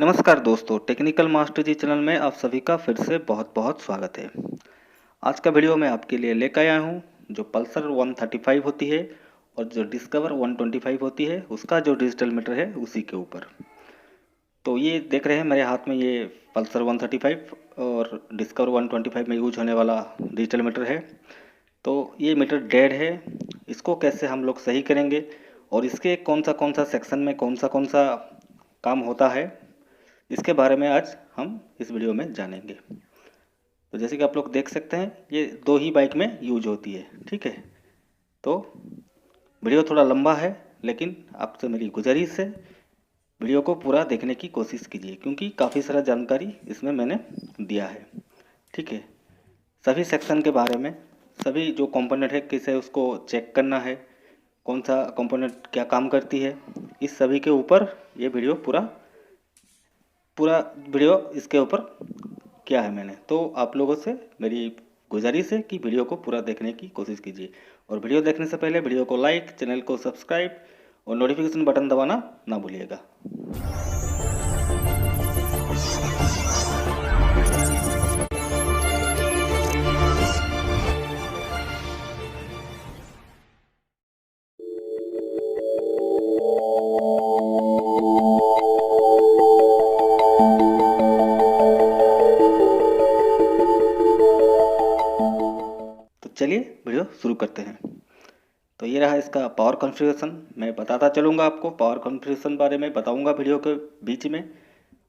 नमस्कार दोस्तों, technical master जी channel में आप सभी का फिर से बहुत बहुत स्वागत है। आज का वीडियो मैं आपके लिए लेकर आया हूँ जो पल्सर 135 होती है और जो डिस्कवर 125 होती है उसका जो डिजिटल मीटर है उसी के ऊपर। तो ये देख रहे हैं मेरे हाथ में ये पल्सर 135 और डिस्कवर 125 में यूज होने वाला डिजिटल मीटर है। तो ये मीटर डेड है, इसको कैसे हम लोग सही करेंगे और इसके कौन सा सेक्शन में कौन सा काम होता है, इसके बारे में आज हम इस वीडियो में जानेंगे। तो जैसे कि आप लोग देख सकते हैं ये दो ही बाइक में यूज होती है, ठीक है। तो वीडियो थोड़ा लंबा है, लेकिन आपसे मेरी गुजारिश है वीडियो को पूरा देखने की कोशिश कीजिए, क्योंकि काफ़ी सारा जानकारी इसमें मैंने दिया है, ठीक है। सभी सेक्शन के बारे में, सभी जो कंपोनेंट है कैसे उसको चेक करना है, कौन सा कंपोनेंट क्या काम करती है, इस सभी के ऊपर ये वीडियो पूरा वीडियो इसके ऊपर किया है मैंने। तो आप लोगों से मेरी गुजारिश है कि वीडियो को पूरा देखने की कोशिश कीजिए और वीडियो देखने से पहले वीडियो को लाइक, चैनल को सब्सक्राइब और नोटिफिकेशन बटन दबाना ना भूलिएगा। तो चलिए वीडियो शुरू करते हैं। तो ये रहा इसका पावर कॉन्फ़िगरेशन। मैं बताता चलूँगा, आपको पावर कॉन्फ़िगरेशन बारे में बताऊँगा वीडियो के बीच में।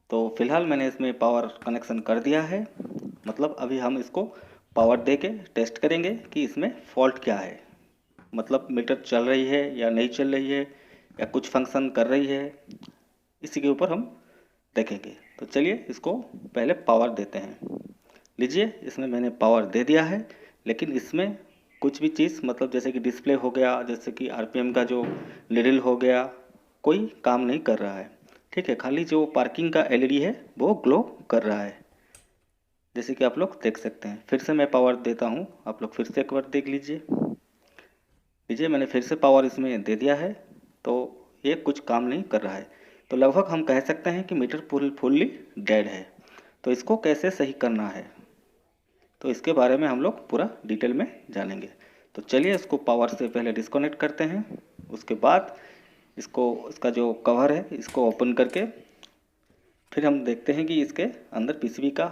तो फिलहाल मैंने इसमें पावर कनेक्शन कर दिया है, मतलब अभी हम इसको पावर दे के टेस्ट करेंगे कि इसमें फॉल्ट क्या है, मतलब मीटर चल रही है या नहीं चल रही है या कुछ फंक्शन कर रही है, इसी के ऊपर हम देखेंगे। तो चलिए इसको पहले पावर देते हैं। लीजिए, इसमें मैंने पावर दे दिया है, लेकिन इसमें कुछ भी चीज़, मतलब जैसे कि डिस्प्ले हो गया, जैसे कि आरपीएम का जो नीडल हो गया, कोई काम नहीं कर रहा है, ठीक है। खाली जो पार्किंग का एलईडी है वो ग्लो कर रहा है, जैसे कि आप लोग देख सकते हैं। फिर से मैं पावर देता हूँ, आप लोग फिर से एक बार देख लीजिए। लीजिए, मैंने फिर से पावर इसमें दे दिया है, तो ये कुछ काम नहीं कर रहा है। तो लगभग हम कह सकते हैं कि मीटर फुल्ली डेड है। तो इसको कैसे सही करना है, तो इसके बारे में हम लोग पूरा डिटेल में जानेंगे। तो चलिए इसको पावर से पहले डिस्कनेक्ट करते हैं, उसके बाद इसका जो कवर है इसको ओपन करके फिर हम देखते हैं कि इसके अंदर पीसीबी का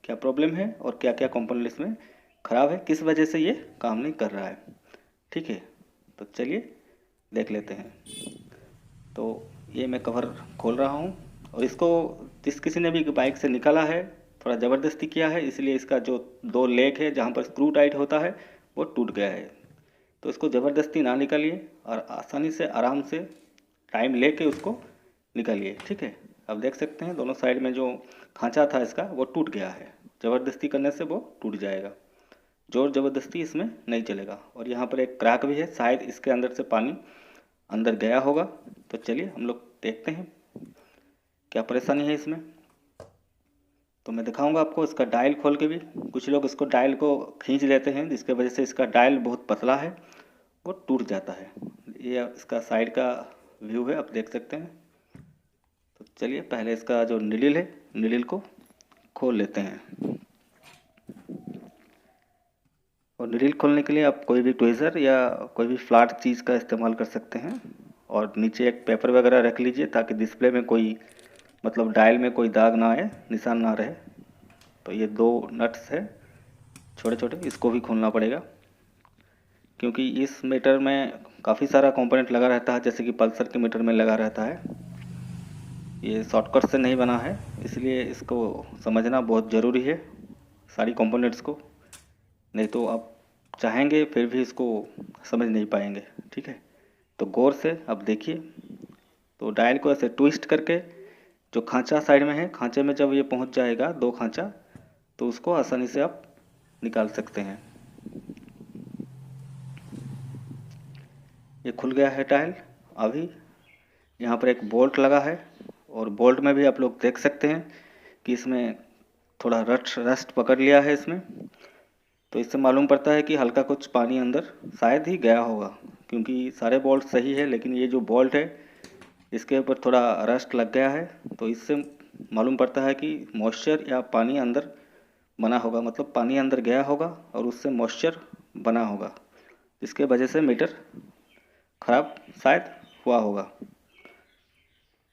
क्या प्रॉब्लम है और क्या क्या कंपोनेंट इसमें ख़राब है, किस वजह से ये काम नहीं कर रहा है, ठीक है। तो चलिए देख लेते हैं। तो ये मैं कवर खोल रहा हूँ और इसको जिस किसी ने भी बाइक से निकाला है थोड़ा ज़बरदस्ती किया है, इसलिए इसका जो दो लेग है जहाँ पर स्क्रू टाइट होता है वो टूट गया है। तो इसको ज़बरदस्ती ना निकालिए और आसानी से आराम से टाइम लेके उसको निकालिए, ठीक है। अब देख सकते हैं दोनों साइड में जो खांचा था इसका वो टूट गया है, ज़बरदस्ती करने से वो टूट जाएगा, जोर ज़बरदस्ती इसमें नहीं चलेगा। और यहाँ पर एक क्रैक भी है, शायद इसके अंदर से पानी अंदर गया होगा। तो चलिए हम लोग देखते हैं क्या परेशानी है इसमें। तो मैं दिखाऊंगा आपको इसका डायल खोल के भी। कुछ लोग इसको डायल को खींच लेते हैं, जिसके वजह से इसका डायल बहुत पतला है, वो टूट जाता है। ये इसका साइड का व्यू है, आप देख सकते हैं। तो चलिए पहले इसका जो नीडल है, नीडल को खोल लेते हैं। और नीडल खोलने के लिए आप कोई भी ट्विज़र या कोई भी फ्लैट चीज़ का इस्तेमाल कर सकते हैं। और नीचे एक पेपर वगैरह रख लीजिए ताकि डिस्प्ले में कोई, मतलब डायल में कोई दाग ना आए, निशान ना रहे। तो ये दो नट्स है छोटे छोटे, इसको भी खोलना पड़ेगा, क्योंकि इस मीटर में काफ़ी सारा कंपोनेंट लगा रहता है, जैसे कि पल्सर के मीटर में लगा रहता है। ये शॉर्टकट से नहीं बना है, इसलिए इसको समझना बहुत ज़रूरी है सारी कंपोनेंट्स को, नहीं तो आप चाहेंगे फिर भी इसको समझ नहीं पाएंगे, ठीक है। तो गौर से अब देखिए। तो डायल को ऐसे ट्विस्ट करके जो खांचा साइड में है, खांचे में जब ये पहुंच जाएगा दो खांचा, तो उसको आसानी से आप निकाल सकते हैं। ये खुल गया है डायल। अभी यहाँ पर एक बोल्ट लगा है और बोल्ट में भी आप लोग देख सकते हैं कि इसमें थोड़ा रस्ट पकड़ लिया है इसमें। तो इससे मालूम पड़ता है कि हल्का कुछ पानी अंदर शायद ही गया होगा, क्योंकि सारे बोल्ट सही है, लेकिन ये जो बोल्ट है इसके ऊपर थोड़ा रस्ट लग गया है। तो इससे मालूम पड़ता है कि मॉइस्चर या पानी अंदर बना होगा, मतलब पानी अंदर गया होगा और उससे मॉइस्चर बना होगा, जिसके वजह से मीटर ख़राब शायद हुआ होगा।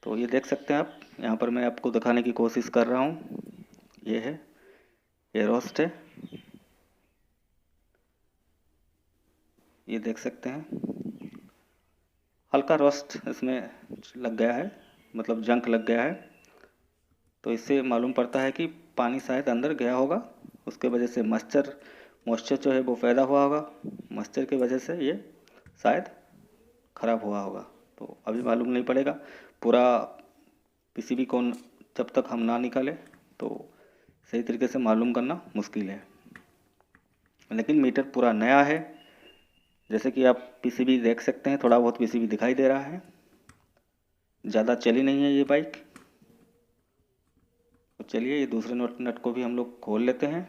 तो ये देख सकते हैं आप, यहाँ पर मैं आपको दिखाने की कोशिश कर रहा हूँ। ये है, ये रोस्ट है, ये देख सकते हैं हल्का रोस्ट इसमें लग गया है, मतलब जंक लग गया है। तो इससे मालूम पड़ता है कि पानी शायद अंदर गया होगा, उसके वजह से मॉइस्चर जो है वो पैदा हुआ होगा, मॉइस्चर की वजह से ये शायद ख़राब हुआ होगा। तो अभी मालूम नहीं पड़ेगा, पूरा पीसीबी को जब तक हम ना निकालें तो सही तरीके से मालूम करना मुश्किल है। लेकिन मीटर पूरा नया है, जैसे कि आप पीसीबी देख सकते हैं, थोड़ा बहुत पीसीबी दिखाई दे रहा है, ज़्यादा चली नहीं है ये बाइक। तो चलिए ये दूसरे नट को भी हम लोग खोल लेते हैं,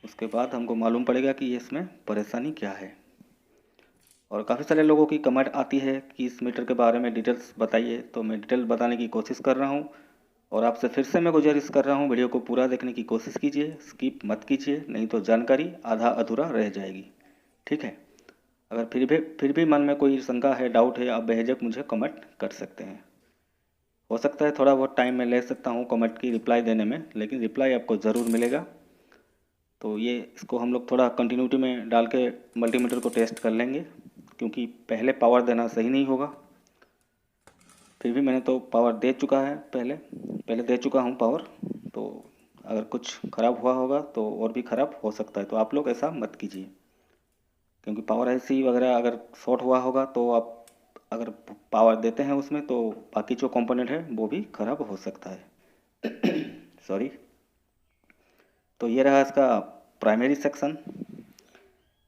उसके बाद हमको मालूम पड़ेगा कि इसमें परेशानी क्या है। और काफ़ी सारे लोगों की कमेंट आती है कि इस मीटर के बारे में डिटेल्स बताइए, तो मैं डिटेल बताने की कोशिश कर रहा हूँ। और आपसे फिर से मैं गुजारिश कर रहा हूँ, वीडियो को पूरा देखने की कोशिश कीजिए, स्किप मत कीजिए, नहीं तो जानकारी आधा अधूरा रह जाएगी। ठीक है, अगर फिर भी मन में कोई शंका है, डाउट है, आप बेझिझक मुझे कमेंट कर सकते हैं। हो सकता है थोड़ा बहुत टाइम मैं ले सकता हूँ कमेंट की रिप्लाई देने में, लेकिन रिप्लाई आपको ज़रूर मिलेगा। तो ये इसको हम लोग थोड़ा कंटिन्यूटी में डाल के मल्टीमीटर को टेस्ट कर लेंगे, क्योंकि पहले पावर देना सही नहीं होगा। फिर भी मैंने तो पावर दे चुका है, पहले दे चुका हूँ पावर। तो अगर कुछ ख़राब हुआ होगा तो और भी ख़राब हो सकता है, तो आप लोग ऐसा मत कीजिए, क्योंकि पावर ऐसी वगैरह अगर शॉर्ट हुआ होगा तो आप अगर पावर देते हैं उसमें तो बाकी जो कंपोनेंट है वो भी ख़राब हो सकता है। सॉरी। तो ये रहा इसका प्राइमरी सेक्शन,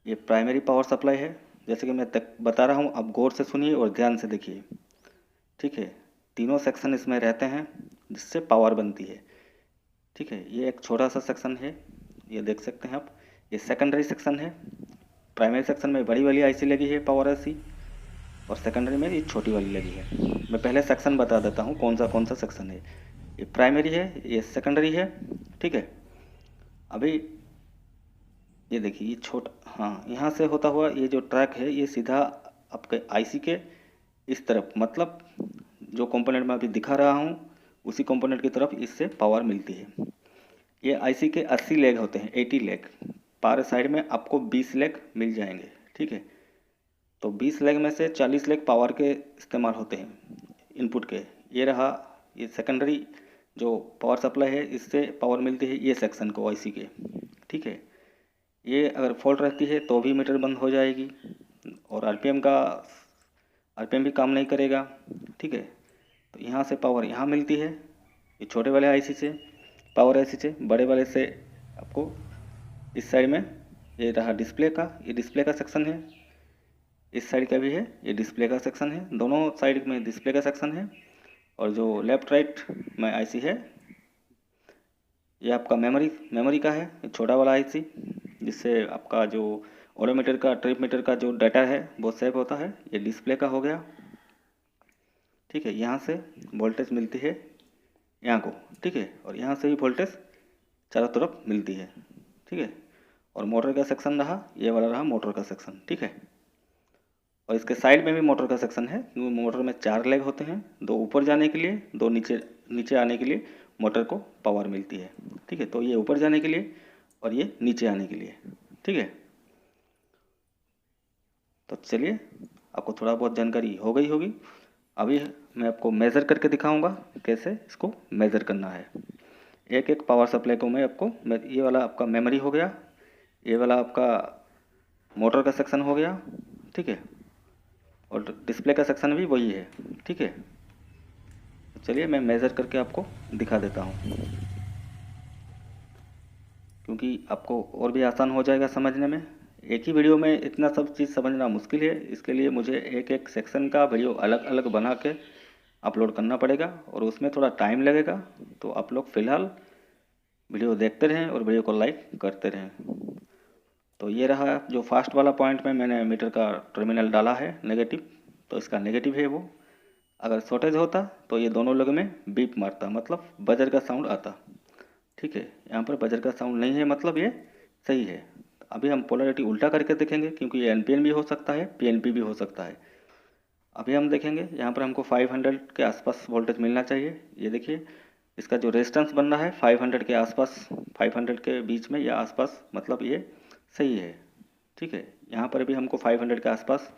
ये प्राइमरी पावर सप्लाई है। जैसे कि मैं बता रहा हूँ, आप गौर से सुनिए और ध्यान से देखिए। ठीक है, तीनों सेक्शन इसमें रहते हैं जिससे पावर बनती है। ठीक है, ये एक छोटा सा सेक्शन है, ये देख सकते हैं आप, ये सेकेंडरी सेक्शन है। प्राइमरी सेक्शन में बड़ी वाली आईसी लगी है, पावर आईसी, और सेकेंडरी में ये छोटी वाली लगी है। मैं पहले सेक्शन बता देता हूँ कौन सा सेक्शन है। ये प्राइमरी है, ये सेकेंडरी है। ठीक है, अभी ये देखिए, ये छोटा, हाँ, यहाँ से होता हुआ ये जो ट्रैक है ये सीधा आपके आईसी के इस तरफ, मतलब जो कंपोनेंट मैं अभी दिखा रहा हूँ उसी कंपोनेंट की तरफ इससे पावर मिलती है। ये आईसी के 80 लेग होते हैं, 80 लेग। पार साइड में आपको 20 लेग मिल जाएंगे। ठीक है, तो 20 लेग में से 40 लेग पावर के इस्तेमाल होते हैं, इनपुट के। ये रहा, ये सेकेंडरी जो पावर सप्लाई है, इससे पावर मिलती है ये सेक्शन को आईसी के। ठीक है, ये अगर फॉल्ट रहती है तो भी मीटर बंद हो जाएगी और आरपीएम भी काम नहीं करेगा। ठीक है, तो यहाँ से पावर यहाँ मिलती है, ये छोटे वाले आईसी से, पावर आईसी से। बड़े वाले से आपको इस साइड में, ये रहा डिस्प्ले का, ये डिस्प्ले का सेक्शन है। इस साइड का भी है, ये डिस्प्ले का सेक्शन है, दोनों साइड में डिस्प्ले का सेक्शन है। और जो लेफ्ट राइट में आईसी है ये आपका मेमोरी का है, ये छोटा वाला आईसी, जिससे आपका जो ओडोमीटर का, ट्रिप मीटर का जो डाटा है वो सेव होता है। ये डिस्प्ले का हो गया। ठीक है, यहाँ से वोल्टेज मिलती है यहाँ को। ठीक है, और यहाँ से भी वोल्टेज चारों तरफ मिलती है। ठीक है, और मोटर का सेक्शन रहा, ये वाला रहा मोटर का सेक्शन। ठीक है, और इसके साइड में भी मोटर का सेक्शन है। मोटर में 4 लेग होते हैं, 2 ऊपर जाने के लिए, 2 नीचे आने के लिए मोटर को पावर मिलती है। ठीक है, तो ये ऊपर जाने के लिए और ये नीचे आने के लिए। ठीक है, तो चलिए, आपको थोड़ा बहुत जानकारी हो गई होगी। अभी मैं आपको मेज़र करके दिखाऊंगा कैसे इसको मेज़र करना है। एक एक पावर सप्लाई को ये वाला आपका मेमोरी हो गया, ये वाला आपका मोटर का सेक्शन हो गया। ठीक है, और डिस्प्ले का सेक्शन भी वही है। ठीक है, तो चलिए मैं मेज़र करके आपको दिखा देता हूँ, क्योंकि आपको और भी आसान हो जाएगा समझने में। एक ही वीडियो में इतना सब चीज़ समझना मुश्किल है, इसके लिए मुझे एक एक सेक्शन का वीडियो अलग अलग बना के अपलोड करना पड़ेगा और उसमें थोड़ा टाइम लगेगा। तो आप लोग फ़िलहाल वीडियो देखते रहें और वीडियो को लाइक करते रहें। तो ये रहा जो फास्ट वाला पॉइंट में मैंने मीटर का टर्मिनल डाला है नेगेटिव, तो इसका नेगेटिव है वो। अगर शॉर्टेज होता तो ये दोनों लेग में बीप मारता, मतलब बजर का साउंड आता। ठीक है, यहाँ पर बजर का साउंड नहीं है, मतलब ये सही है। अभी हम पोलैरिटी उल्टा करके देखेंगे, क्योंकि ये एनपीएन भी हो सकता है, पीएनपी भी हो सकता है। अभी हम देखेंगे यहाँ पर हमको 500 के आसपास वोल्टेज मिलना चाहिए। ये देखिए, इसका जो रेजिस्टेंस बन रहा है 500 के आसपास, 500 के बीच में या आसपास, मतलब ये सही है। ठीक है, यहाँ पर भी हमको 500 के आसपास,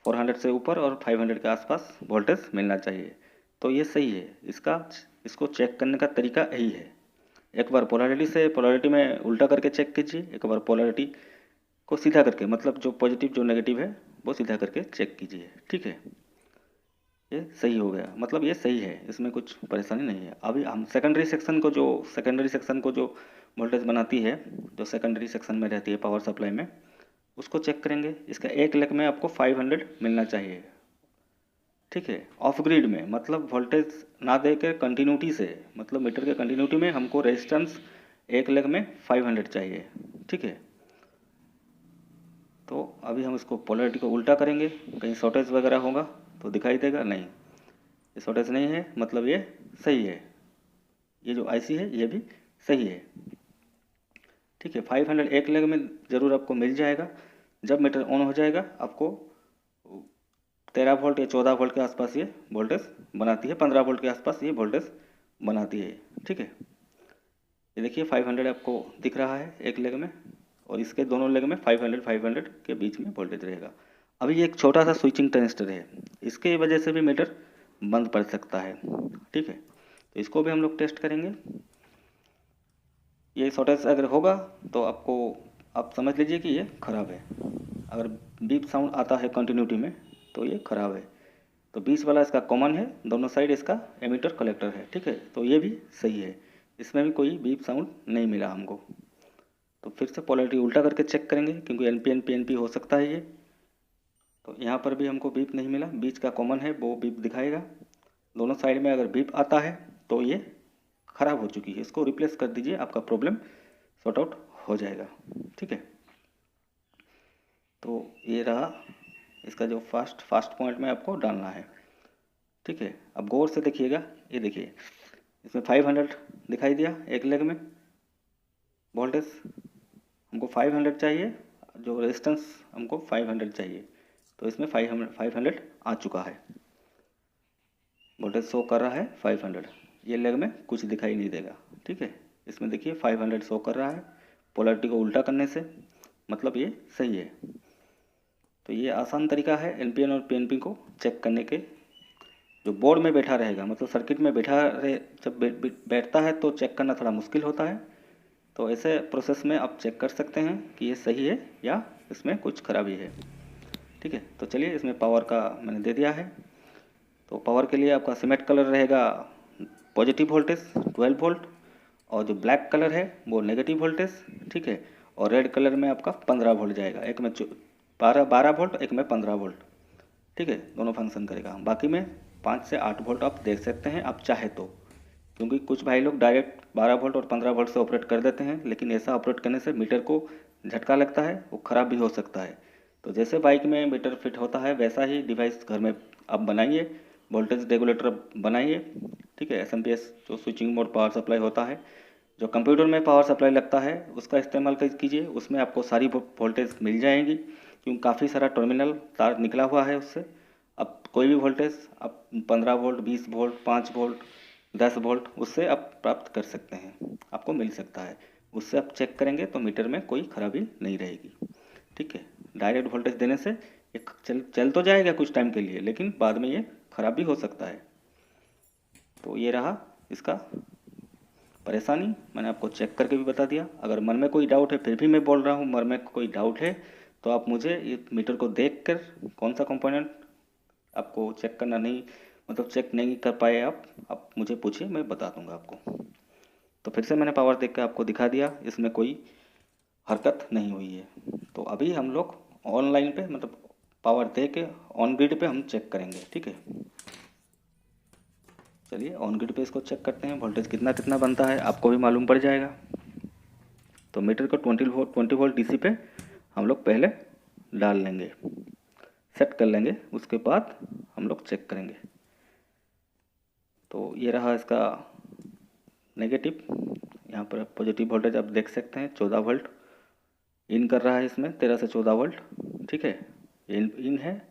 400 से ऊपर और 500 के आसपास वोल्टेज मिलना चाहिए। तो ये सही है। इसको चेक करने का तरीका यही है। एक बार पोलैरिटी में उल्टा करके चेक कीजिए, एक बार पोलैरिटी को सीधा करके, मतलब जो पॉजिटिव जो नेगेटिव है वो सीधा करके चेक कीजिए। ठीक है, ये सही हो गया, मतलब ये सही है, इसमें कुछ परेशानी नहीं है। अभी हम सेकेंडरी सेक्शन को जो वोल्टेज बनाती है, जो सेकेंडरी सेक्शन में रहती है पावर सप्लाई में, उसको चेक करेंगे। इसका एक लेग में आपको 500 मिलना चाहिए। ठीक है, ऑफ ग्रिड में, मतलब वोल्टेज ना दे के कंटिन्यूटी से, मतलब मीटर के कंटिन्यूटी में हमको रेजिस्टेंस एक लेग में 500 चाहिए। ठीक है, तो अभी हम इसको पोलैरिटी को उल्टा करेंगे, कहीं शॉर्टेज वगैरह होगा तो दिखाई देगा। नहीं, ये शॉर्टेज नहीं है, मतलब ये सही है। ये जो आईसी है ये भी सही है। ठीक है, 500 एक लेग में ज़रूर आपको मिल जाएगा। जब मीटर ऑन हो जाएगा आपको 13 वोल्ट या 14 वोल्ट के आसपास ये वोल्टेज बनाती है, 15 वोल्ट के आसपास ये वोल्टेज बनाती है। ठीक है, ये देखिए 500 आपको दिख रहा है एक लेग में, और इसके दोनों लेग में 500 के बीच में वोल्टेज रहेगा। अभी ये एक छोटा सा स्विचिंग ट्रांजिस्टर है, इसके वजह से भी मीटर बंद पड़ सकता है। ठीक है, तो इसको भी हम लोग टेस्ट करेंगे। ये शॉर्टेज अगर होगा तो आप समझ लीजिए कि ये ख़राब है। अगर बीप साउंड आता है कंटिन्यूटी में तो ये ख़राब है। तो 20 वाला इसका कॉमन है, दोनों साइड इसका एमीटर कलेक्टर है। ठीक है, तो ये भी सही है, इसमें भी कोई बीप साउंड नहीं मिला हमको। तो फिर से पोलैरिटी उल्टा करके चेक करेंगे, क्योंकि एनपीएन पीएनपी हो सकता है ये। तो यहाँ पर भी हमको बीप नहीं मिला, बीच का कॉमन है वो बीप दिखाएगा। दोनों साइड में अगर बीप आता है तो ये ख़राब हो चुकी है, इसको रिप्लेस कर दीजिए, आपका प्रॉब्लम सॉर्ट आउट हो जाएगा। ठीक है, तो ये रहा इसका जो फास्ट पॉइंट में आपको डालना है। ठीक है, अब गौर से देखिएगा, ये देखिए इसमें 500 दिखाई दिया एक लेग में वोल्टेज, हमको 500 चाहिए, जो रेजिस्टेंस हमको 500 चाहिए, तो इसमें 500 आ चुका है, वोल्टेज शो कर रहा है 500। ये लेग में कुछ दिखाई नहीं देगा। ठीक है, इसमें देखिए 500 शो कर रहा है, पोलैरिटी को उल्टा करने से, मतलब ये सही है। तो ये आसान तरीका है एनपीएन और पीएनपी को चेक करने के। जो बोर्ड में बैठा रहेगा, मतलब सर्किट में बैठा रहे, जब बैठता है तो चेक करना थोड़ा मुश्किल होता है। तो ऐसे प्रोसेस में आप चेक कर सकते हैं कि ये सही है या इसमें कुछ खराबी है। ठीक है, तो चलिए इसमें पावर का मैंने दे दिया है। तो पावर के लिए आपका सीमेंट कलर रहेगा पॉजिटिव वोल्टेज 12 वोल्ट, और जो ब्लैक कलर है वो नेगेटिव वोल्टेज। ठीक है, और रेड कलर में आपका 15 वोल्ट जाएगा, एक में 12 वोल्ट, एक में 15 वोल्ट। ठीक है, दोनों फंक्शन करेगा। बाकी में 5 से 8 वोल्ट आप देख सकते हैं आप चाहे तो, क्योंकि कुछ भाई लोग डायरेक्ट 12 वोल्ट और 15 वोल्ट से ऑपरेट कर देते हैं, लेकिन ऐसा ऑपरेट करने से मीटर को झटका लगता है, वो ख़राब भी हो सकता है। तो जैसे बाइक में मीटर फिट होता है वैसा ही डिवाइस घर में आप बनाइए, वोल्टेज रेगुलेटर बनाइए। ठीक है, एसएमपीएस जो स्विचिंग मोड पावर सप्लाई होता है, जो कंप्यूटर में पावर सप्लाई लगता है, उसका इस्तेमाल कीजिए, उसमें आपको सारी वोल्टेज मिल जाएंगी, क्योंकि काफ़ी सारा टर्मिनल तार निकला हुआ है उससे। अब कोई भी वोल्टेज आप 15 वोल्ट, 20 वोल्ट, 5 वोल्ट, 10 वोल्ट उससे आप प्राप्त कर सकते हैं, आपको मिल सकता है। उससे आप चेक करेंगे तो मीटर में कोई खराबी नहीं रहेगी। ठीक है, डायरेक्ट वोल्टेज देने से एक चल तो जाएगा कुछ टाइम के लिए, लेकिन बाद में ये खराब भी हो सकता है। तो ये रहा इसका परेशानी, मैंने आपको चेक करके भी बता दिया। अगर मन में कोई डाउट है, फिर भी मैं बोल रहा हूँ, मन में कोई डाउट है तो आप मुझे ये मीटर को देख कर कौन सा कंपोनेंट आपको चेक करना नहीं, मतलब चेक नहीं कर पाए आप मुझे पूछिए, मैं बता दूंगा आपको। तो फिर से मैंने पावर देख कर आपको दिखा दिया, इसमें कोई हरकत नहीं हुई है। तो अभी हम लोग ऑनलाइन पे, मतलब पावर दे के ऑन ग्रिड पे हम चेक करेंगे। ठीक है, चलिए ऑन ग्रिड पे इसको चेक करते हैं, वोल्टेज कितना कितना बनता है आपको भी मालूम पड़ जाएगा। तो मीटर को 20 वोल्ट डीसी पे हम लोग पहले डाल लेंगे, सेट कर लेंगे, उसके बाद हम लोग चेक करेंगे। तो ये रहा इसका नेगेटिव। यहाँ पर पॉजिटिव वोल्टेज आप देख सकते हैं 14 वोल्ट इन कर रहा है इसमें, 13 से 14 वोल्ट। ठीक है, इन है।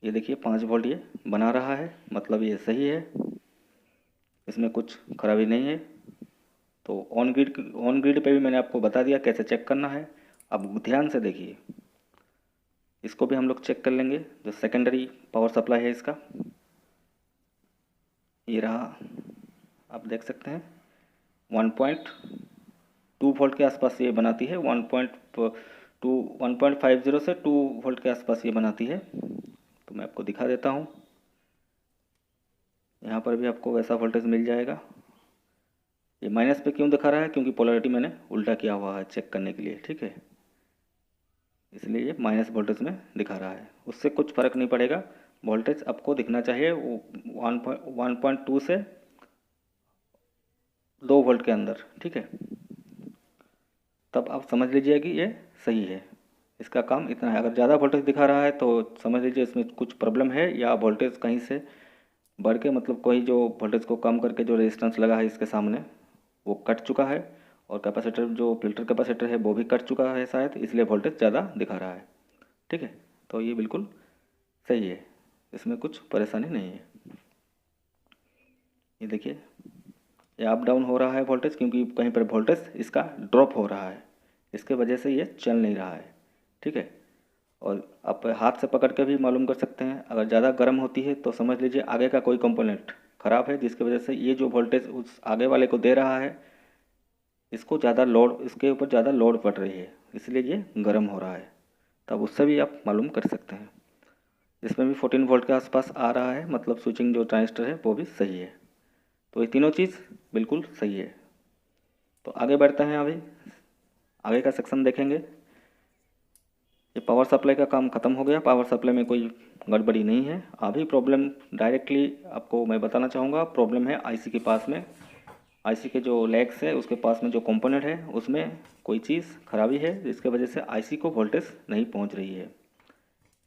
ये देखिए 5 वोल्ट ये बना रहा है, मतलब ये सही है, इसमें कुछ खराबी नहीं है। तो ऑन ग्रिड पे भी मैंने आपको बता दिया कैसे चेक करना है। अब ध्यान से देखिए, इसको भी हम लोग चेक कर लेंगे। जो सेकेंडरी पावर सप्लाई है इसका, ये रहा, आप देख सकते हैं 1.2 वोल्ट के आसपास ये बनाती है। 1.50 से 2 वोल्ट के आसपास ये बनाती है। तो मैं आपको दिखा देता हूँ, यहाँ पर भी आपको वैसा वोल्टेज मिल जाएगा। ये माइनस पे क्यों दिखा रहा है, क्योंकि पोलैरिटी मैंने उल्टा किया हुआ है चेक करने के लिए। ठीक है, इसलिए ये माइनस वोल्टेज में दिखा रहा है। उससे कुछ फ़र्क नहीं पड़ेगा, वोल्टेज आपको दिखना चाहिए वो 1.2 से 2 वोल्ट के अंदर। ठीक है, तब आप समझ लीजिए कि ये सही है, इसका काम इतना है। अगर ज़्यादा वोल्टेज दिखा रहा है तो समझ लीजिए इसमें कुछ प्रॉब्लम है, या वोल्टेज कहीं से बढ़ के, मतलब कोई जो वोल्टेज को कम करके जो रेजिस्टेंस लगा है इसके सामने वो कट चुका है, और कैपेसिटर जो फिल्टर कैपेसिटर है वो भी कट चुका है शायद, इसलिए वोल्टेज ज़्यादा दिखा रहा है। ठीक है, तो ये बिल्कुल सही है, इसमें कुछ परेशानी नहीं है। ये देखिए, ये अप डाउन हो रहा है वोल्टेज, क्योंकि कहीं पर वोल्टेज इसका ड्रॉप हो रहा है, इसके वजह से ये चल नहीं रहा है। ठीक है, और आप हाथ से पकड़ के भी मालूम कर सकते हैं। अगर ज़्यादा गर्म होती है तो समझ लीजिए आगे का कोई कंपोनेंट ख़राब है, जिसकी वजह से ये जो वोल्टेज उस आगे वाले को दे रहा है, इसको ज़्यादा लोड, इसके ऊपर ज़्यादा लोड पड़ रही है, इसलिए ये गर्म हो रहा है। तब उससे भी आप मालूम कर सकते हैं। इसमें भी 14 वोल्ट के आसपास आ रहा है, मतलब स्विचिंग जो ट्रांजिस्टर है वो भी सही है। तो ये तीनों चीज़ बिल्कुल सही है। तो आगे बढ़ते हैं, अभी आगे का सेक्शन देखेंगे। ये पावर सप्लाई का काम ख़त्म हो गया, पावर सप्लाई में कोई गड़बड़ी नहीं है। अभी प्रॉब्लम डायरेक्टली आपको मैं बताना चाहूँगा, प्रॉब्लम है आईसी के पास में। आईसी के जो लेग्स है उसके पास में जो कंपोनेंट है उसमें कोई चीज़ खराबी है, जिसके वजह से आईसी को वोल्टेज नहीं पहुंच रही है।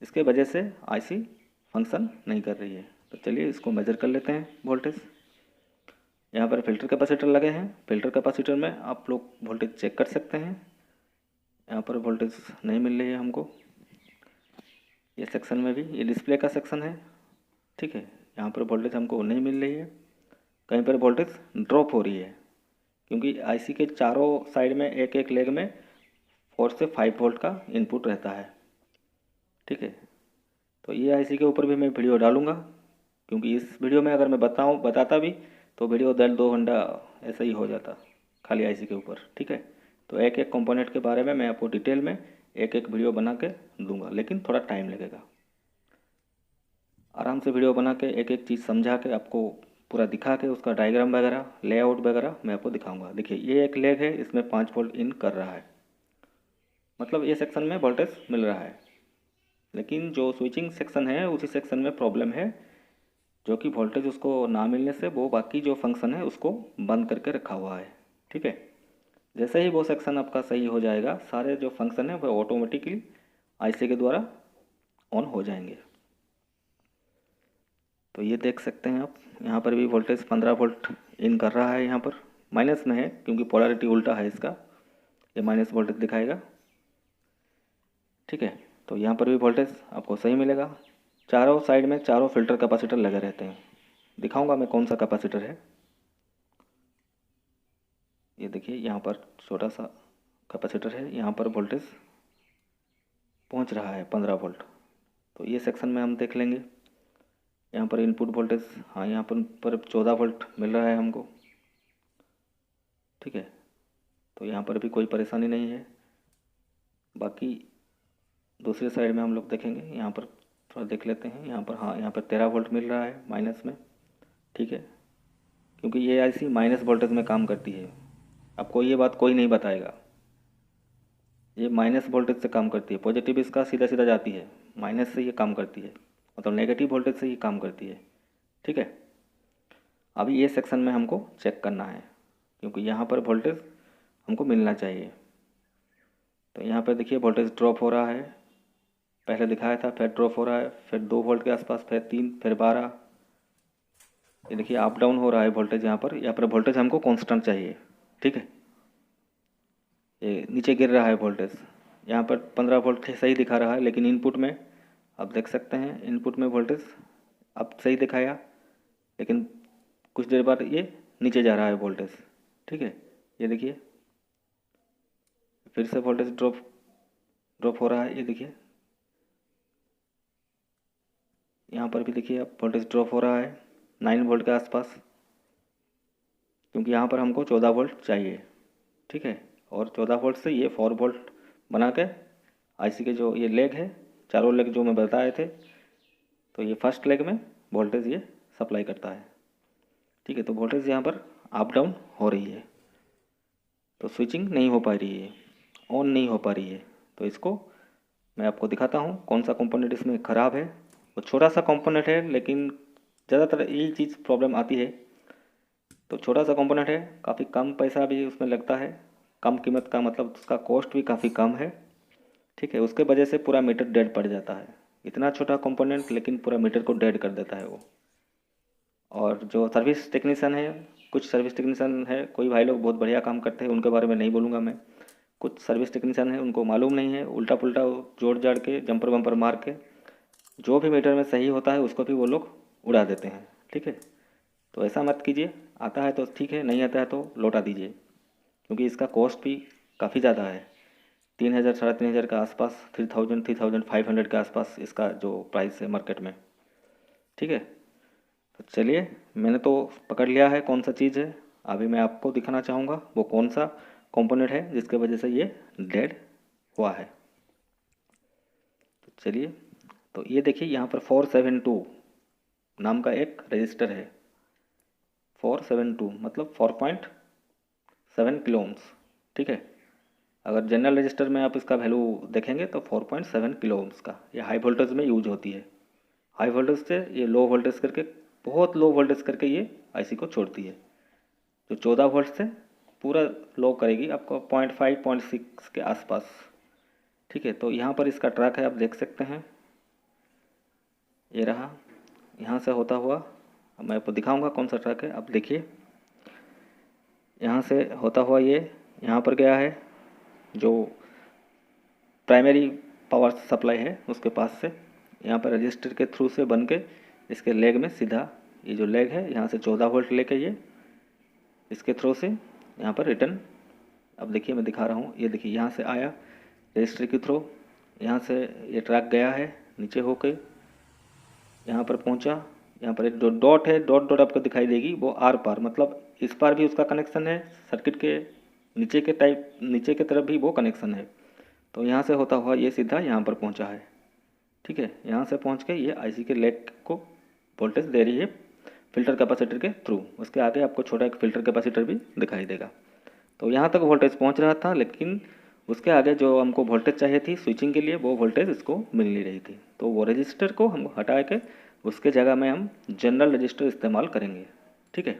इसके वजह से आईसी फंक्शन नहीं कर रही है। तो चलिए इसको मेज़र कर लेते हैं वोल्टेज। यहाँ पर फिल्टर कैपेसिटर लगे हैं, फिल्टर कैपेसिटर में आप लोग वोल्टेज चेक कर सकते हैं। यहाँ पर वोल्टेज नहीं मिल रही है हमको, ये सेक्शन में भी, ये डिस्प्ले का सेक्शन है। ठीक है, यहाँ पर वोल्टेज हमको नहीं मिल रही है, कहीं पर वोल्टेज ड्रॉप हो रही है, क्योंकि आईसी के चारों साइड में एक एक लेग में 4 से 5 वोल्ट का इनपुट रहता है। ठीक है, तो ये आईसी के ऊपर भी मैं वीडियो डालूँगा, क्योंकि इस वीडियो में अगर मैं बताता भी तो वीडियो 1.5-2 घंटा ऐसा ही हो जाता खाली आईसी के ऊपर। ठीक है, तो एक एक कंपोनेंट के बारे में मैं आपको डिटेल में एक एक वीडियो बना के दूंगा, लेकिन थोड़ा टाइम लगेगा। आराम से वीडियो बना के एक एक चीज़ समझा के आपको पूरा दिखा के उसका डायग्राम वगैरह लेआउट वगैरह मैं आपको दिखाऊंगा। देखिए ये एक लेग है, इसमें 5 वोल्ट इन कर रहा है, मतलब ये सेक्शन में वोल्टेज मिल रहा है। लेकिन जो स्विचिंग सेक्शन है उसी सेक्शन में प्रॉब्लम है, जो कि वोल्टेज उसको ना मिलने से वो बाकी जो फंक्शन है उसको बंद करके रखा हुआ है। ठीक है, जैसे ही वो सेक्शन आपका सही हो जाएगा, सारे जो फंक्शन है वो ऑटोमेटिकली आईसी के द्वारा ऑन हो जाएंगे। तो ये देख सकते हैं आप, यहाँ पर भी वोल्टेज 15 वोल्ट इन कर रहा है। यहाँ पर माइनस में है क्योंकि पोलैरिटी उल्टा है इसका, ये माइनस वोल्टेज दिखाएगा। ठीक है, तो यहाँ पर भी वोल्टेज आपको सही मिलेगा। चारों साइड में चारों फिल्टर कैपेसिटर लगे रहते हैं, दिखाऊंगा मैं कौन सा कैपेसिटर है। ये देखिए यहाँ पर छोटा सा कैपेसिटर है, यहाँ पर वोल्टेज पहुँच रहा है 15 वोल्ट। तो ये सेक्शन में हम देख लेंगे। यहाँ पर इनपुट वोल्टेज, हाँ यहाँ पर 14 वोल्ट मिल रहा है हमको। ठीक है, तो यहाँ पर भी कोई परेशानी नहीं है। बाकी दूसरी साइड में हम लोग देखेंगे, यहाँ पर थोड़ा देख लेते हैं। यहाँ पर, हाँ यहाँ पर 13 वोल्ट मिल रहा है माइनस में। ठीक है, क्योंकि ये आईसी माइनस वोल्टेज में काम करती है, आपको ये बात कोई नहीं बताएगा। ये माइनस वोल्टेज से काम करती है, पॉजिटिव इसका सीधा सीधा जाती है, माइनस से ये काम करती है, मतलब नेगेटिव वोल्टेज से ये काम करती है। ठीक है, अभी ये सेक्शन में हमको चेक करना है, क्योंकि यहाँ पर वोल्टेज हमको मिलना चाहिए। तो यहाँ पर देखिए वोल्टेज ड्रॉप हो रहा है, पहले दिखाया था, फिर ड्रॉप हो रहा है, फिर 2 वोल्ट के आसपास, फिर 3, फिर 12, ये देखिए अप डाउन हो रहा है वोल्टेज, यहाँ पर वोल्टेज हमको कांस्टेंट चाहिए। ठीक है, ये नीचे गिर रहा है वोल्टेज, यहाँ पर 15 वोल्ट सही दिखा रहा है, लेकिन इनपुट में आप देख सकते हैं इनपुट में वोल्टेज अब सही दिखाया, लेकिन कुछ देर बाद ये नीचे जा रहा है वोल्टेज। ठीक है, ये देखिए फिर से वोल्टेज ड्रॉप हो रहा है, ये देखिए यहाँ पर भी देखिए अब वोल्टेज ड्रॉप हो रहा है 9 वोल्ट के आसपास, क्योंकि यहाँ पर हमको 14 वोल्ट चाहिए। ठीक है, और 14 वोल्ट से ये 4 वोल्ट बना के आईसी के जो ये लेग है, चारों लेग जो मैं बताए थे, तो ये फर्स्ट लेग में वोल्टेज ये सप्लाई करता है। ठीक है, तो वोल्टेज यहाँ पर अप डाउन हो रही है, तो स्विचिंग नहीं हो पा रही है, ऑन नहीं हो पा रही है। तो इसको मैं आपको दिखाता हूँ कौन सा कंपोनेंट इसमें ख़राब है। वो छोटा सा कंपोनेंट है, लेकिन ज़्यादातर यही चीज़ प्रॉब्लम आती है। तो छोटा सा कंपोनेंट है, काफ़ी कम पैसा भी उसमें लगता है, कम कीमत का, मतलब उसका कॉस्ट भी काफ़ी कम है। ठीक है, उसके वजह से पूरा मीटर डेड पड़ जाता है। इतना छोटा कंपोनेंट लेकिन पूरा मीटर को डेड कर देता है वो। और जो सर्विस टेक्नीशियन है, कुछ सर्विस टेक्नीशियन है, कोई भाई लोग बहुत बढ़िया काम करते हैं, उनके बारे में नहीं बोलूँगा मैं। कुछ सर्विस टेक्नीशियन है, उनको मालूम नहीं है, उल्टा पुल्टा जोड़ जाड़ के जंपर वंपर मार के जो भी मीटर में सही होता है उसको भी वो लोग उड़ा देते हैं। ठीक है, तो ऐसा मत कीजिए, आता है तो ठीक है, नहीं आता है तो लौटा दीजिए, क्योंकि इसका कॉस्ट भी काफ़ी ज़्यादा है। 3000 3,500 के आसपास, 3000 3500 के आसपास इसका जो प्राइस है मार्केट में। ठीक है, तो चलिए, मैंने तो पकड़ लिया है कौन सा चीज़ है। अभी मैं आपको दिखाना चाहूँगा वो कौन सा कंपोनेंट है जिसके वजह से ये डेड हुआ है। तो चलिए, तो ये देखिए यहाँ पर 472 नाम का एक रजिस्टर है। 472 मतलब 4.7 किलो ओम्स। ठीक है, अगर जनरल रजिस्टर में आप इसका वैल्यू देखेंगे तो 4.7 किलो ओम्स का ये हाई वोल्टेज में यूज होती है। हाई वोल्टेज से ये लो वोल्टेज करके, बहुत लो वोल्टेज करके ये आईसी को छोड़ती है। जो 14 वोल्ट से पूरा लो करेगी आपको 0.5 0.6 के आसपास। ठीक है, तो यहाँ पर इसका ट्रैक है, आप देख सकते हैं, ये रहा। यहाँ से होता हुआ अब मैं आपको दिखाऊंगा कौन सा ट्रैक है। आप देखिए, यहाँ से होता हुआ ये यहाँ पर गया है, जो प्राइमरी पावर सप्लाई है उसके पास से, यहाँ पर रजिस्टर के थ्रू से बन के इसके लेग में सीधा, ये जो लेग है यहाँ से 14 वोल्ट लेके ये इसके थ्रू से यहाँ पर रिटर्न, अब देखिए मैं दिखा रहा हूँ, ये देखिए यहाँ से आया रजिस्टर के थ्रू, यहाँ से ये ट्रैक गया है नीचे होके यहाँ पर पहुँचा। यहाँ पर एक जो डॉट है, डॉट डॉट आपको दिखाई देगी, वो आर पार, मतलब इस पार भी उसका कनेक्शन है, सर्किट के नीचे के टाइप, नीचे की तरफ भी वो कनेक्शन है। तो यहाँ से होता हुआ ये सीधा यहाँ पर पहुँचा है। ठीक है, यहाँ से पहुँच के ये आईसी के लेग को वोल्टेज दे रही है फिल्टर कैपेसिटर के थ्रू। उसके आगे आपको छोटा एक फिल्टर कैपेसिटर भी दिखाई देगा। तो यहाँ तक वोल्टेज पहुँच रहा था, लेकिन उसके आगे जो हमको वोल्टेज चाहिए थी स्विचिंग के लिए, वो वोल्टेज इसको मिल नहीं रही थी। तो वो रजिस्टर को हम हटा के उसके जगह में हम जनरल रजिस्टर इस्तेमाल करेंगे। ठीक है,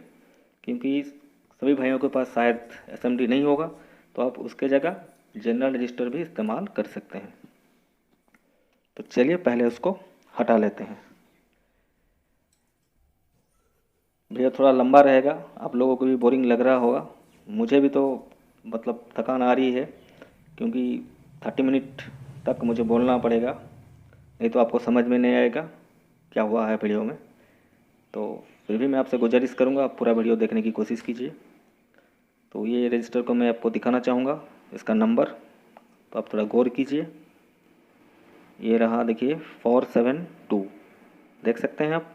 क्योंकि सभी भाइयों के पास शायद एसएमडी नहीं होगा, तो आप उसके जगह जनरल रजिस्टर भी इस्तेमाल कर सकते हैं। तो चलिए पहले उसको हटा लेते हैं। भैया थोड़ा लंबा रहेगा, आप लोगों को भी बोरिंग लग रहा होगा, मुझे भी तो मतलब थकान आ रही है, क्योंकि 30 मिनट तक मुझे बोलना पड़ेगा, नहीं तो आपको समझ में नहीं आएगा क्या हुआ है वीडियो में। तो फिर भी मैं आपसे गुजारिश करूँगा, आप पूरा वीडियो देखने की कोशिश कीजिए। तो ये रजिस्टर को मैं आपको दिखाना चाहूँगा, इसका नंबर, तो आप थोड़ा गौर कीजिए। ये रहा देखिए 472, देख सकते हैं आप।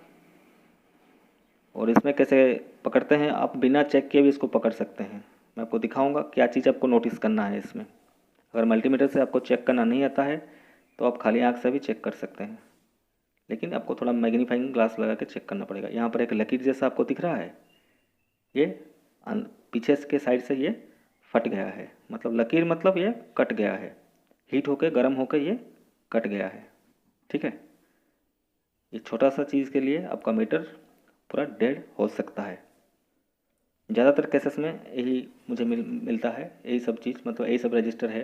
और इसमें कैसे पकड़ते हैं, आप बिना चेक किए भी इसको पकड़ सकते हैं। मैं आपको दिखाऊंगा क्या चीज़ आपको नोटिस करना है इसमें। अगर मल्टीमीटर से आपको चेक करना नहीं आता है तो आप खाली आंख से भी चेक कर सकते हैं, लेकिन आपको थोड़ा मैग्नीफाइंग ग्लास लगा के चेक करना पड़ेगा। यहाँ पर एक लकीर जैसा आपको दिख रहा है, ये पीछे के साइड से ये फट गया है, मतलब लकीर मतलब ये कट गया है, हीट होकर गर्म होकर ये कट गया है। ठीक है, ये छोटा सा चीज़ के लिए आपका मीटर पूरा डेड हो सकता है। ज़्यादातर केसेस में यही मुझे मिलता है, यही सब चीज़, मतलब यही सब रजिस्टर है।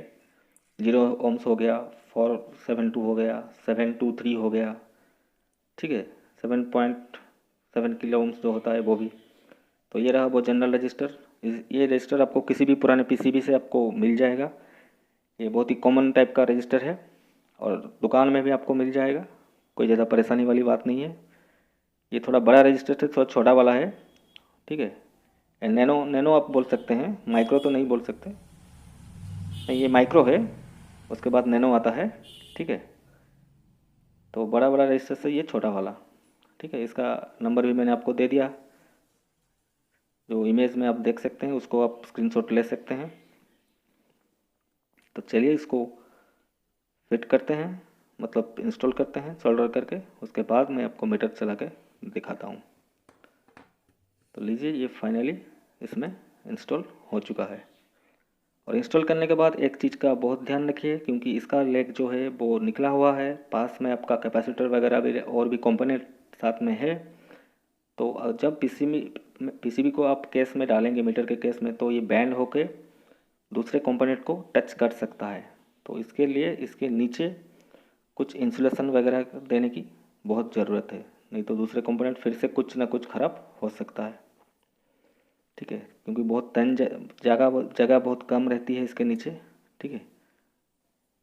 0 ओम्स हो गया, 472 हो गया, 723 हो गया। ठीक है, 7 7 किलो ओम्स जो होता है वो भी। तो ये रहा वो जनरल रजिस्टर। ये रजिस्टर आपको किसी भी पुराने पीसीबी से आपको मिल जाएगा। ये बहुत ही कॉमन टाइप का रजिस्टर है और दुकान में भी आपको मिल जाएगा, कोई ज़्यादा परेशानी वाली बात नहीं है। ये थोड़ा बड़ा रजिस्टर है, थोड़ा छोटा वाला है, ठीक है। नैनो नैनो आप बोल सकते हैं, माइक्रो तो नहीं बोल सकते। नहीं, ये माइक्रो है, उसके बाद नैनो आता है, ठीक है। तो बड़ा बड़ा रजिस्टर से ये छोटा वाला, ठीक है। इसका नंबर भी मैंने आपको दे दिया, जो इमेज में आप देख सकते हैं उसको आप स्क्रीनशॉट ले सकते हैं। तो चलिए इसको फिट करते हैं, मतलब इंस्टॉल करते हैं सोल्डर करके। उसके बाद मैं आपको मीटर चला के दिखाता हूँ। तो लीजिए, ये फाइनली इसमें इंस्टॉल हो चुका है। और इंस्टॉल करने के बाद एक चीज़ का बहुत ध्यान रखिए, क्योंकि इसका लेग जो है वो निकला हुआ है, पास में आपका कैपेसिटर वगैरह भी और भी कंपोनेंट साथ में है। तो जब पीसीबी को आप केस में डालेंगे, मीटर के केस में, तो ये बैंड होके दूसरे कंपोनेंट को टच कर सकता है। तो इसके लिए इसके नीचे कुछ इंसुलेशन वगैरह देने की बहुत ज़रूरत है, नहीं तो दूसरे कंपोनेंट फिर से कुछ ना कुछ ख़राब हो सकता है, ठीक है। क्योंकि बहुत तन जगह जगह बहुत कम रहती है इसके नीचे, ठीक है।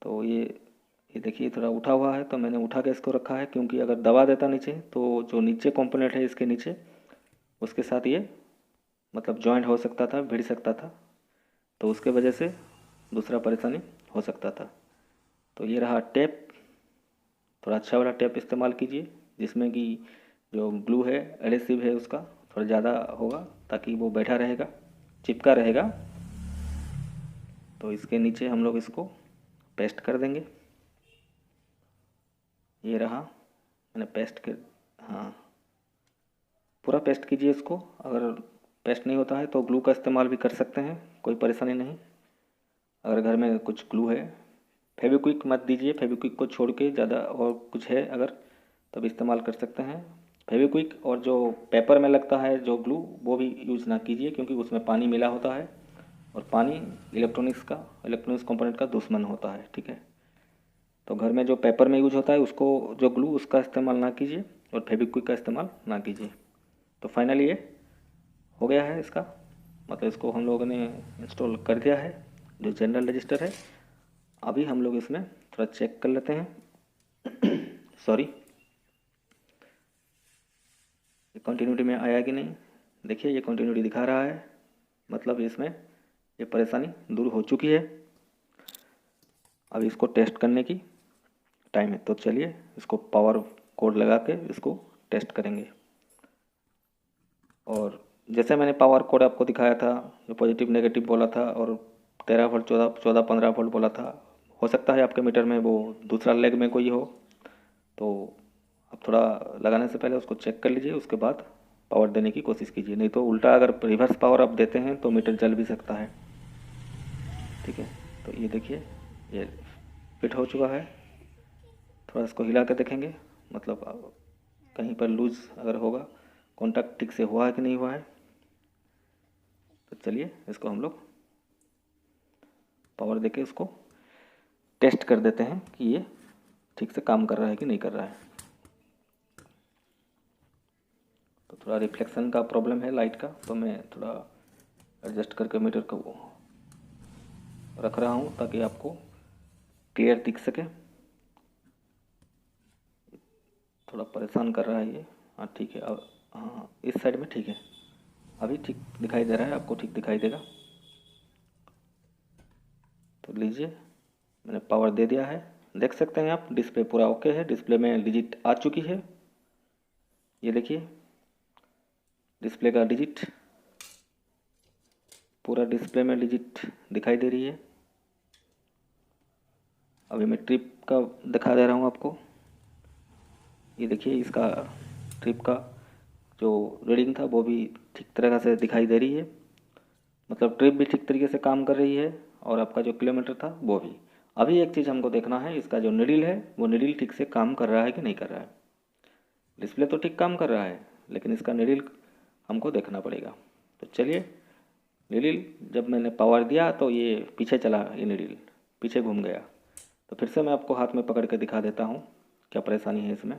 तो ये देखिए थोड़ा उठा हुआ है, तो मैंने उठा के इसको रखा है, क्योंकि अगर दबा देता नीचे तो जो नीचे कंपोनेंट है इसके नीचे, उसके साथ ये मतलब जॉइंट हो सकता था, भिड़ सकता था। तो उसके वजह से दूसरा परेशानी हो सकता था। तो ये रहा टेप, थोड़ा अच्छा वाला टेप इस्तेमाल कीजिए, जिसमें कि जो ग्लू है, एडेसिव है, उसका थोड़ा ज़्यादा होगा, ताकि वो बैठा रहेगा, चिपका रहेगा। तो इसके नीचे हम लोग इसको पेस्ट कर देंगे। ये रहा, मैंने पेस्ट कर, हाँ, पूरा पेस्ट कीजिए इसको। अगर पेस्ट नहीं होता है तो ग्लू का इस्तेमाल भी कर सकते हैं, कोई परेशानी नहीं। अगर घर में कुछ ग्लू है, फेविक्विक मत दीजिए, फेविक्विक को छोड़ के ज़्यादा और कुछ है अगर, तब इस्तेमाल कर सकते हैं। फेविक्विक और जो पेपर में लगता है जो ग्लू, वो भी यूज़ ना कीजिए, क्योंकि उसमें पानी मिला होता है और पानी इलेक्ट्रॉनिक्स कंपोनेंट का दुश्मन होता है, ठीक है। तो घर में जो पेपर में यूज होता है उसको, जो ग्लू, उसका इस्तेमाल ना कीजिए और फेविक्विक का इस्तेमाल ना कीजिए। तो फाइनली ये हो गया है इसका, मतलब इसको हम लोगों ने इंस्टॉल कर दिया है, जो जनरल रजिस्टर है। अभी हम लोग इसमें थोड़ा चेक कर लेते हैं सॉरी, ये कंटिन्यूटी में आया कि नहीं। देखिए ये कंटिन्यूटी दिखा रहा है, मतलब इसमें ये परेशानी दूर हो चुकी है। अभी इसको टेस्ट करने की टाइम है, तो चलिए इसको पावर कोड लगा के इसको टेस्ट करेंगे। और जैसे मैंने पावर कोड आपको दिखाया था, जो पॉजिटिव नेगेटिव बोला था, और 13 वोल्ट 14-15 वोल्ट बोला था, हो सकता है आपके मीटर में वो दूसरा लेग में कोई हो। तो आप थोड़ा लगाने से पहले उसको चेक कर लीजिए, उसके बाद पावर देने की कोशिश कीजिए, नहीं तो उल्टा अगर रिवर्स पावर आप देते हैं तो मीटर जल भी सकता है, ठीक है। तो ये देखिए, ये फिट हो चुका है। थोड़ा इसको हिला के देखेंगे, मतलब कहीं पर लूज अगर होगा, कॉन्टैक्ट ठीक से हुआ है कि नहीं हुआ है। तो चलिए इसको हम लोग पावर देके उसको टेस्ट कर देते हैं कि ये ठीक से काम कर रहा है कि नहीं कर रहा है। तो थोड़ा रिफ्लेक्शन का प्रॉब्लम है लाइट का, तो मैं थोड़ा एडजस्ट करके मीटर को रख रहा हूँ ताकि आपको क्लियर दिख सके। थोड़ा परेशान कर रहा है ये, हाँ ठीक है। अब हाँ, इस साइड में ठीक है, अभी ठीक दिखाई दे रहा है, आपको ठीक दिखाई देगा। तो लीजिए, मैंने पावर दे दिया है, देख सकते हैं आप, डिस्प्ले पूरा ओके है, डिस्प्ले में डिजिट आ चुकी है। ये देखिए डिस्प्ले का डिजिट, पूरा डिस्प्ले में डिजिट दिखाई दे रही है। अभी मैं ट्रिप का दिखा दे रहा हूँ आपको। ये देखिए इसका ट्रिप का जो रीडिंग था वो भी ठीक तरह से दिखाई दे रही है, मतलब ट्रिप भी ठीक तरीके से काम कर रही है, और आपका जो किलोमीटर था वो भी। अभी एक चीज़ हमको देखना है, इसका जो निडिल है वो निडिल ठीक से काम कर रहा है कि नहीं कर रहा है। डिस्प्ले तो ठीक काम कर रहा है, लेकिन इसका निडिल हमको देखना पड़ेगा। तो चलिए, निडिल जब मैंने पावर दिया तो ये पीछे चला, ये निडिल पीछे घूम गया। तो फिर से मैं आपको हाथ में पकड़ के दिखा देता हूँ क्या परेशानी है इसमें।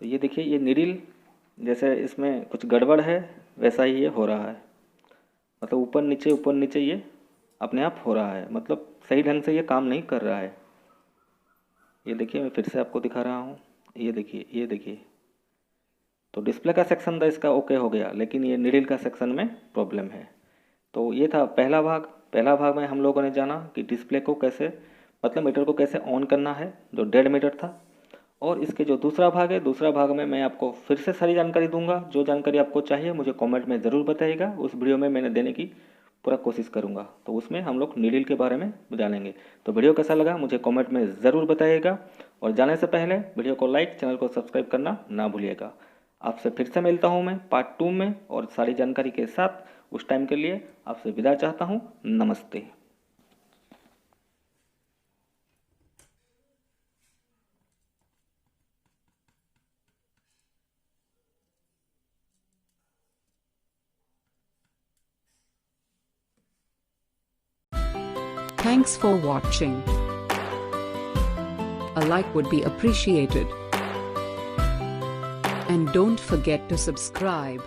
तो ये देखिए, ये नीडल जैसे इसमें कुछ गड़बड़ है वैसा ही ये हो रहा है, मतलब ऊपर नीचे ये अपने आप हो रहा है, मतलब सही ढंग से ये काम नहीं कर रहा है। ये देखिए, मैं फिर से आपको दिखा रहा हूँ, ये देखिए। तो डिस्प्ले का सेक्शन था इसका ओके हो गया, लेकिन ये नीडल का सेक्शन में प्रॉब्लम है। तो ये था पहला भाग में हम लोगों ने जाना कि डिस्प्ले को कैसे, मतलब मीटर को कैसे ऑन करना है, जो डेड मीटर था। और इसके जो दूसरा भाग है, दूसरा भाग में मैं आपको फिर से सारी जानकारी दूंगा। जो जानकारी आपको चाहिए मुझे कमेंट में ज़रूर बताइएगा, उस वीडियो में मैंने देने की पूरा कोशिश करूंगा। तो उसमें हम लोग नीडल के बारे में जानेंगे। तो वीडियो कैसा लगा मुझे कमेंट में ज़रूर बताइएगा, और जाने से पहले वीडियो को लाइक, चैनल को सब्सक्राइब करना ना भूलिएगा। आपसे फिर से मिलता हूँ मैं पार्ट 2 में और सारी जानकारी के साथ। उस टाइम के लिए आपसे विदा चाहता हूँ। नमस्ते। Thanks for watching. A like would be appreciated. And don't forget to subscribe.